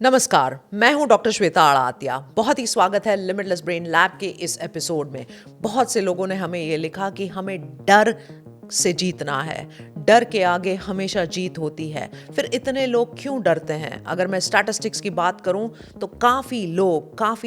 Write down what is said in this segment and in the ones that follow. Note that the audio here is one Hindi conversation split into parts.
नमस्कार, मैं हूं डॉक्टर श्वेता आड़ात्या। बहुत ही स्वागत है लिमिटलेस ब्रेन लैब के इस एपिसोड में। बहुत से लोगों ने हमें ये लिखा कि हमें डर से जीतना है, डर के आगे हमेशा जीत होती है। फिर इतने लोग क्यों डरते हैं? अगर मैं स्टैटिस्टिक्स की बात करूं तो काफ़ी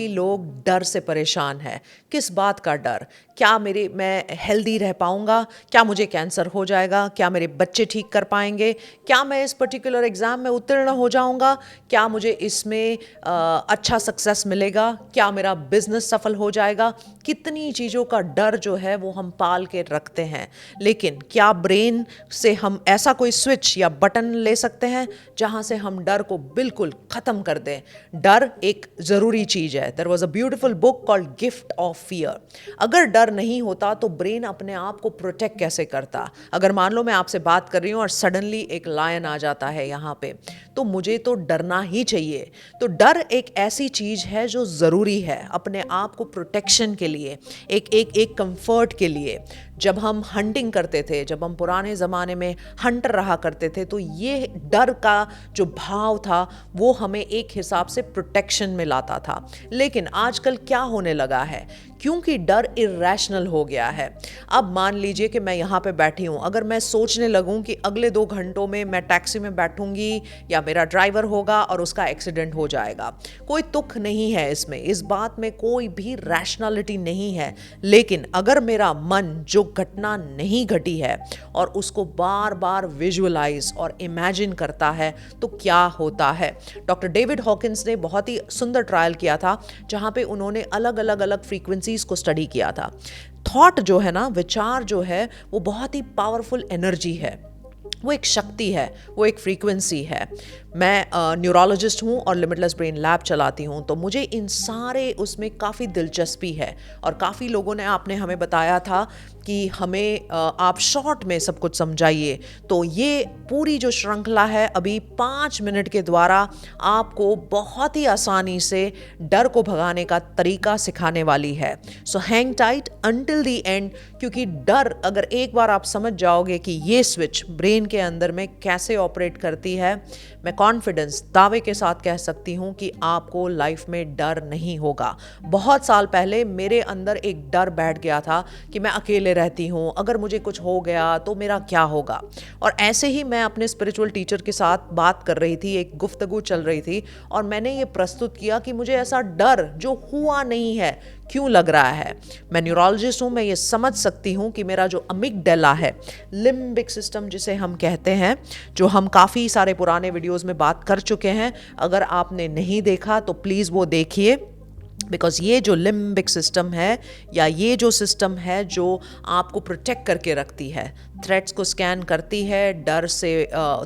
लोग डर से परेशान हैं। किस बात का डर? क्या मैं हेल्दी रह पाऊंगा? क्या मुझे कैंसर हो जाएगा? क्या मेरे बच्चे ठीक कर पाएंगे? क्या मैं इस पर्टिकुलर एग्ज़ाम में उत्तीर्ण हो जाऊंगा? क्या मुझे इसमें अच्छा सक्सेस मिलेगा? क्या मेरा बिजनेस सफल हो जाएगा? कितनी चीज़ों का डर जो है वो हम पाल के रखते हैं। लेकिन क्या ब्रेन से हम ऐसा कोई स्विच या बटन ले सकते हैं जहां से हम डर को बिल्कुल खत्म कर दें? डर एक ज़रूरी चीज़ है। There was a beautiful book called gift of fear. अगर डर नहीं होता तो ब्रेन अपने आप को प्रोटेक्ट कैसे करता? अगर मान लो मैं आपसे बात कर रही हूँ और सडनली एक लायन आ जाता है यहाँ पे, तो मुझे तो डरना ही चाहिए। तो डर एक ऐसी चीज़ है जो ज़रूरी है अपने आप को प्रोटेक्शन के लिए, एक कंफर्ट के लिए। जब हम हंटिंग करते थे, जब हम पुराने ज़माने में हंटर रहा करते थे, तो ये डर का जो भाव था वो हमें एक हिसाब से प्रोटेक्शन में लाता था। लेकिन आजकल क्या होने लगा है? क्योंकि डर इरेशनल हो गया है। अब मान लीजिए कि मैं यहाँ पे बैठी हूँ, अगर मैं सोचने लगूँ कि अगले 2 घंटों में मैं टैक्सी में बैठूंगी या मेरा ड्राइवर होगा और उसका एक्सीडेंट हो जाएगा, कोई तुक नहीं है इसमें, इस बात में कोई भी रैशनैलिटी नहीं है। लेकिन अगर मेरा मन जो घटना नहीं घटी है और उसको बार बार विजुअलाइज और इमेजिन करता है, तो क्या होता है? डॉक्टर डेविड हॉकिंस ने बहुत ही सुंदर ट्रायल किया था जहाँ पे उन्होंने अलग अलग फ्रीक्वेंसीज को स्टडी किया था। थॉट जो है ना, विचार जो है, वो बहुत ही पावरफुल एनर्जी है, वो एक शक्ति है, वो एक फ्रीक्वेंसी है। मैं न्यूरोलॉजिस्ट हूँ और लिमिटलेस ब्रेन लैब चलाती हूँ, तो मुझे इन सारे उसमें काफ़ी दिलचस्पी है। और काफ़ी लोगों ने आपने हमें बताया था कि हमें आप शॉर्ट में सब कुछ समझाइए। तो ये पूरी जो श्रृंखला है अभी 5 मिनट के द्वारा आपको बहुत ही आसानी से डर को भगाने का तरीका सिखाने वाली है। So hang tight until the end, क्योंकि डर अगर एक बार आप समझ जाओगे कि ये स्विच ब्रेन के अंदर में कैसे ऑपरेट करती है, मैं कॉन्फिडेंस दावे के साथ कह सकती हूँ कि आपको लाइफ में डर नहीं होगा। बहुत साल पहले मेरे अंदर एक डर बैठ गया था कि मैं अकेले रहती हूँ, अगर मुझे कुछ हो गया तो मेरा क्या होगा। और ऐसे ही मैं अपने स्पिरिचुअल टीचर के साथ बात कर रही थी, एक गुफ्तगू चल रही थी और मैंने ये प्रस्तुत किया कि मुझे ऐसा डर जो हुआ नहीं है क्यों लग रहा है। मैं न्यूरोलॉजिस्ट हूँ, मैं ये समझ सकती हूँ कि मेरा जो अमिगडाला है, लिम्बिक सिस्टम जिसे हम कहते हैं, जो हम काफ़ी सारे पुराने वीडियोस में बात कर चुके हैं, अगर आपने नहीं देखा तो प्लीज़ वो देखिए। बिकॉज ये जो लिम्बिक सिस्टम है, या ये जो सिस्टम है जो आपको प्रोटेक्ट करके रखती है, थ्रेट्स को स्कैन करती है, डर से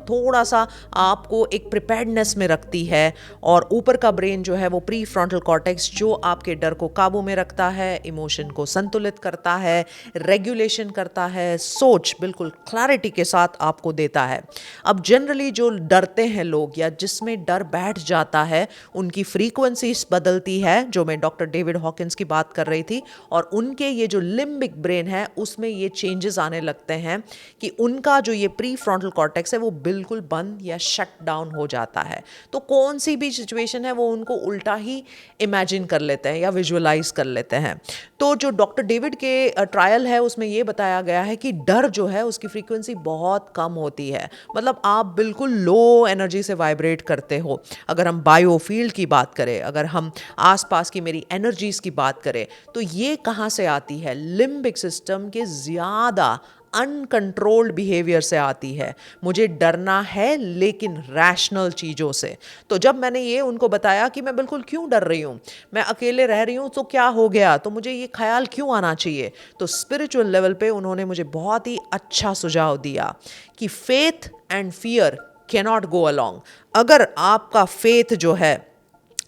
थोड़ा सा आपको एक प्रिपेयर्डनेस में रखती है। और ऊपर का ब्रेन जो है वो प्री फ्रंटल कॉर्टेक्स, जो आपके डर को काबू में रखता है, इमोशन को संतुलित करता है, रेगुलेशन करता है, सोच बिल्कुल क्लैरिटी के साथ आपको देता है। अब जनरली जो डरते हैं लोग या जिसमें डर बैठ जाता है, उनकी फ्रीक्वेंसी बदलती है, जो मैं डॉक्टर डेविड हॉकिंस की बात कर रही थी, और उनके ये जो लिम्बिक ब्रेन है उसमें ये चेंजेस आने लगते हैं कि उनका जो ये प्री फ्रंटल कॉर्टेक्स है वो बिल्कुल बंद या शट डाउन हो जाता है। तो कौन सी भी सिचुएशन है वो उनको उल्टा ही इमेजिन कर लेते हैं या विजुअलाइज कर लेते हैं। तो जो डॉक्टर डेविड के ट्रायल है उसमें ये बताया गया है कि डर जो है उसकी फ्रीक्वेंसी बहुत कम होती है, मतलब आप बिल्कुल लो एनर्जी से वाइब्रेट करते हो। अगर हम बायोफील्ड की बात करें, अगर हम आसपास की मेरी एनर्जीज की बात करें, तो ये कहाँ से आती है? लिम्बिक सिस्टम के ज़्यादा अनकंट्रोल्ड बिहेवियर से आती है। मुझे डरना है लेकिन रैशनल चीज़ों से। तो जब मैंने ये उनको बताया कि मैं बिल्कुल क्यों डर रही हूँ, मैं अकेले रह रही हूँ तो क्या हो गया, तो मुझे ये ख्याल क्यों आना चाहिए, तो स्पिरिचुअल लेवल पे उन्होंने मुझे बहुत ही अच्छा सुझाव दिया कि faith and fear can not go along. अगर आपका फेथ जो है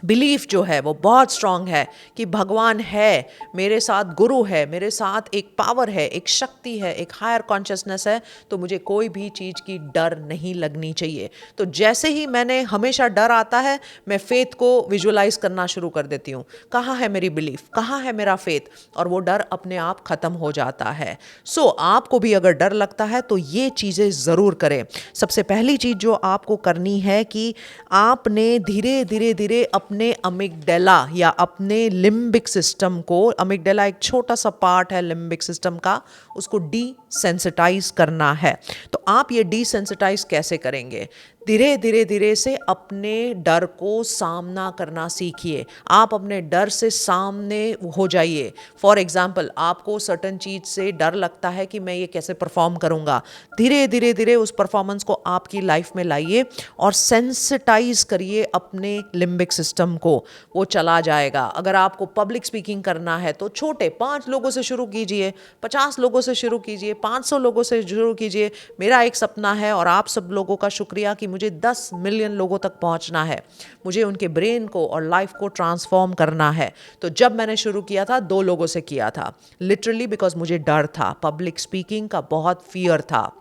बिलीफ जो है वो बहुत स्ट्रांग है कि भगवान है, मेरे साथ गुरु है, मेरे साथ एक पावर है, एक शक्ति है, एक हायर कॉन्शियसनेस है, तो मुझे कोई भी चीज़ की डर नहीं लगनी चाहिए। तो जैसे ही मैंने हमेशा डर आता है, मैं फेथ को विजुअलाइज करना शुरू कर देती हूँ। कहाँ है मेरी बिलीफ, कहाँ है मेरा फेथ, और वो डर अपने आप ख़त्म हो जाता है। सो आपको भी अगर डर लगता है तो ये चीज़ें ज़रूर करें। सबसे पहली चीज़ जो आपको करनी है कि आपने धीरे धीरे धीरे अपने अमिगडाला या अपने लिम्बिक सिस्टम को, अमिगडाला एक छोटा सा पार्ट है लिम्बिक सिस्टम का, उसको डीसेंसिटाइज करना है। तो आप ये डीसेंसिटाइज कैसे करेंगे? धीरे धीरे धीरे से अपने डर को सामना करना सीखिए। आप अपने डर से सामने हो जाइए। फॉर एग्जाम्पल, आपको सर्टन चीज़ से डर लगता है कि मैं ये कैसे परफॉर्म करूँगा, धीरे धीरे धीरे उस परफॉर्मेंस को आपकी लाइफ में लाइए और सेंसिटाइज करिए अपने लिम्बिक सिस्टम को, वो चला जाएगा। अगर आपको पब्लिक स्पीकिंग करना है तो छोटे 5 लोगों से शुरू कीजिए, 50 लोगों से शुरू कीजिए, 500 लोगों से शुरू कीजिए। मेरा एक सपना है और आप सब लोगों का शुक्रिया कि मुझे 10 मिलियन लोगों तक पहुंचना है, मुझे उनके ब्रेन को और लाइफ को ट्रांसफॉर्म करना है। तो जब मैंने शुरू किया था 2 लोगों से किया था, लिटरली बिकॉज मुझे डर था, पब्लिक स्पीकिंग का बहुत फियर था।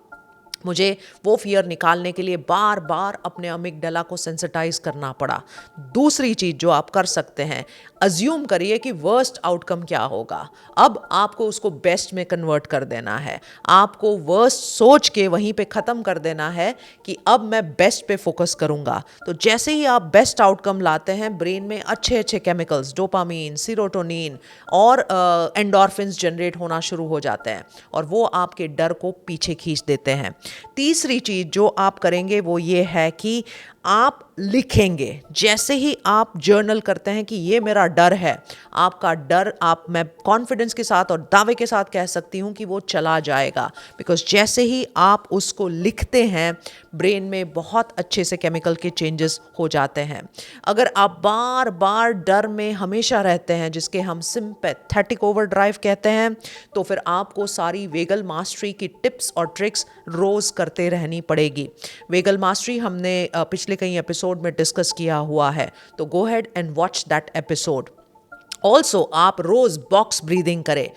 मुझे वो फियर निकालने के लिए बार बार अपने अमिगडाला को सेंसिटाइज करना पड़ा। दूसरी चीज़ जो आप कर सकते हैं, अज्यूम करिए कि वर्स्ट आउटकम क्या होगा। अब आपको उसको बेस्ट में कन्वर्ट कर देना है। आपको वर्स्ट सोच के वहीं पे ख़त्म कर देना है कि अब मैं बेस्ट पे फोकस करूँगा। तो जैसे ही आप बेस्ट आउटकम लाते हैं, ब्रेन में अच्छे अच्छे केमिकल्स, डोपामीन, सीरोटोनिन और एंडोर्फिन्स जनरेट होना शुरू हो जाते हैं और वो आपके डर को पीछे खींच देते हैं। तीसरी चीज़ जो आप करेंगे वो ये है कि आप लिखेंगे। जैसे ही आप जर्नल करते हैं कि ये मेरा डर है, आपका डर, मैं कॉन्फिडेंस के साथ और दावे के साथ कह सकती हूँ कि वो चला जाएगा। बिकॉज जैसे ही आप उसको लिखते हैं, ब्रेन में बहुत अच्छे से केमिकल के चेंजेस हो जाते हैं। अगर आप बार बार डर में हमेशा रहते हैं, जिसके हम सिंपैथेटिक ओवरड्राइव कहते हैं, तो फिर आपको सारी वेगल मास्टरी की टिप्स और ट्रिक्स रोज़ करते रहनी पड़ेगी। वेगल मास्टरी हमने पिछले कई एपिसोड में डिस्कस किया हुआ है, तो go head and watch that episode. Also आप रोज बॉक्स ब्रीदिंग करें,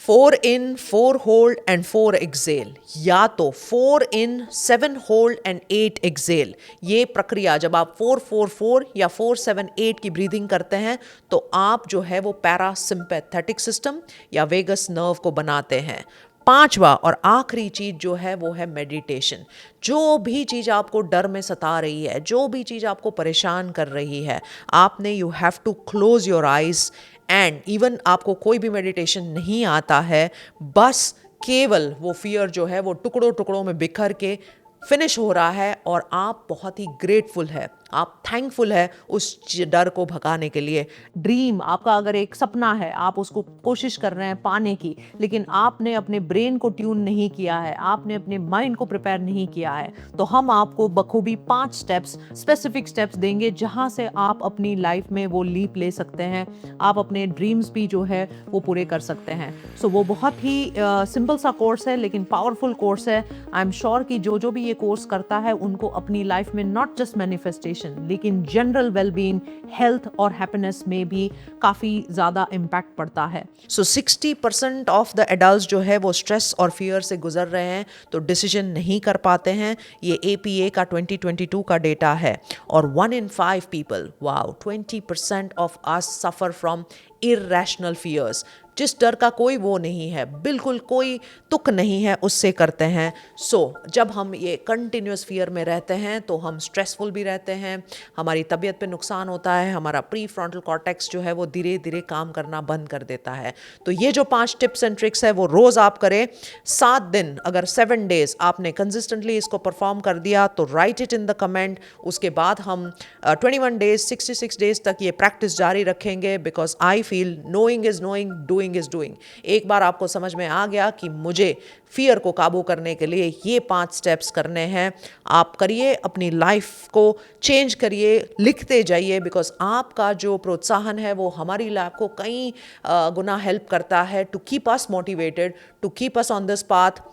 4 इन 4 होल्ड एंड 4 एक्सेल, या तो 4 इन 7 होल्ड एंड 8 एक्सेल। ये प्रक्रिया जब आप 4-4-4 या 4-7-8 की ब्रीदिंग करते हैं तो आप जो है वो पैरासिम्पैथेटिक सिस्टम या वेगस नर्व को बनाते हैं। 5वां और आखिरी चीज़ जो है वो है मेडिटेशन। जो भी चीज़ आपको डर में सता रही है, जो भी चीज़ आपको परेशान कर रही है, आपने you have to close your eyes and even आपको कोई भी मेडिटेशन नहीं आता है, बस केवल वो फियर जो है वो टुकड़ों टुकड़ों में बिखर के फिनिश हो रहा है और आप बहुत ही ग्रेटफुल है, आप थैंकफुल है उस डर को भगाने के लिए। ड्रीम आपका अगर एक सपना है, आप उसको कोशिश कर रहे हैं पाने की, लेकिन आपने अपने ब्रेन को ट्यून नहीं किया है, आपने अपने माइंड को प्रिपेयर नहीं किया है, तो हम आपको बखूबी 5 स्टेप्स, स्पेसिफिक स्टेप्स देंगे जहां से आप अपनी लाइफ में वो लीप ले सकते हैं, आप अपने ड्रीम्स भी जो है वो पूरे कर सकते हैं। सो वो बहुत ही सिंपल सा कोर्स है लेकिन पावरफुल कोर्स है। आई एम श्योर कि जो भी ये कोर्स करता है उनको अपनी लाइफ में नॉट जस्ट मैनिफेस्टेशन लेकिन जनरल वेलबींग, हेल्थ और हैप्पीनेस में भी काफ़ी ज़्यादा इम्पैक्ट पड़ता है। सो 60% ऑफ द एडल्ट्स जो है वो स्ट्रेस और फियर से गुजर रहे हैं, तो डिसीजन नहीं कर पाते हैं। ये APA का 2022 का डेटा है और 1 in 5 people, wow, 20% of us suffer from irrational fears. जिस डर का कोई वो नहीं है, बिल्कुल कोई तुक नहीं है, उससे करते हैं। सो जब हम ये कंटिन्यूस फियर में रहते हैं तो हम स्ट्रेसफुल भी रहते हैं, हमारी तबीयत पे नुकसान होता है, हमारा प्री फ्रंटल कॉर्टेक्स जो है वो धीरे धीरे काम करना बंद कर देता है। तो ये जो 5 टिप्स एंड ट्रिक्स है वो रोज़ आप करें। 7 दिन, अगर 7 डेज आपने कंसिस्टेंटली इसको परफॉर्म कर दिया तो right it in the comment. उसके बाद हम 21 डेज, 66 डेज तक ये प्रैक्टिस जारी रखेंगे, because I feel knowing is knowing, doing is doing. एक बार आपको समझ में आ गया कि मुझे फियर को काबू करने के लिए ये 5 स्टेप्स करने हैं, आप करिए, अपनी लाइफ को चेंज करिए, लिखते जाइए, बिकॉज आपका जो प्रोत्साहन है वो हमारी लाइफ को कई गुना हेल्प करता है to keep us motivated, to keep us on this path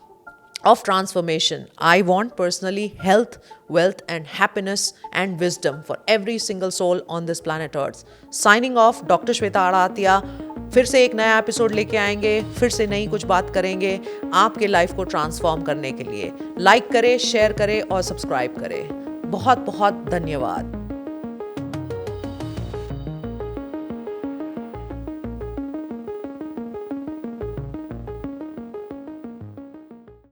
of transformation. I want personally health, wealth, and happiness and wisdom for every single soul on this planet Earth. Signing off, doctor Shweta Adatia. फिर से एक नया एपिसोड लेके आएंगे, फिर से नई कुछ बात करेंगे आपके लाइफ को ट्रांसफॉर्म करने के लिए। लाइक करें, शेयर करें और सब्सक्राइब करें। बहुत बहुत धन्यवाद।